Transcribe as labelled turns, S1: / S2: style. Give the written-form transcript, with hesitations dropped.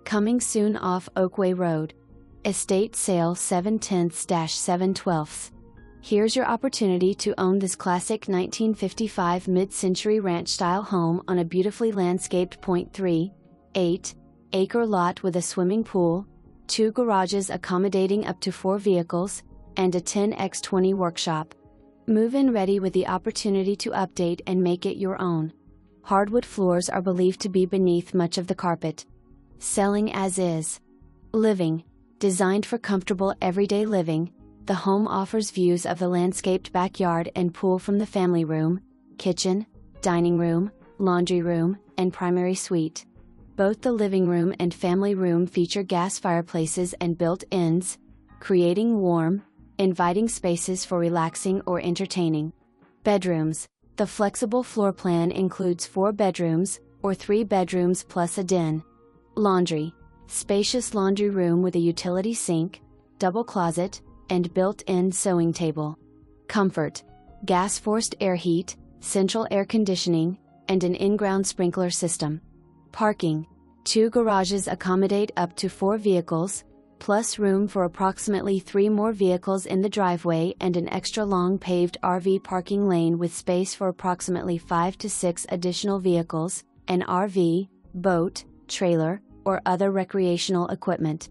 S1: Coming soon off Oakway Road. Estate sale 7/10-7/12. Here's your opportunity to own this classic 1955 mid-century ranch-style home on a beautifully landscaped 0.38-acre lot with a swimming pool, 2 garages accommodating up to 4 vehicles, and a 10x20 workshop. Move-in ready with the opportunity to update and make it your own. Hardwood floors are believed to be beneath much of the carpet. Selling as is. Living. Designed for comfortable everyday living, the home offers views of the landscaped backyard and pool from the family room, kitchen, dining room, laundry room, and primary suite. Both the living room and family room feature gas fireplaces and built-ins, creating warm, inviting spaces for relaxing or entertaining. Bedrooms. The flexible floor plan includes 4 bedrooms, or 3 bedrooms plus a den. Laundry. Spacious laundry room with a utility sink, double closet, and built-in sewing table. Comfort. Gas forced air heat, central air conditioning, and an in-ground sprinkler system. Parking. 2 garages accommodate up to 4 vehicles, plus room for approximately 3 more vehicles in the driveway and an extra long paved RV parking lane with space for approximately 5 to 6 additional vehicles, an RV, boat, trailer, or other recreational equipment.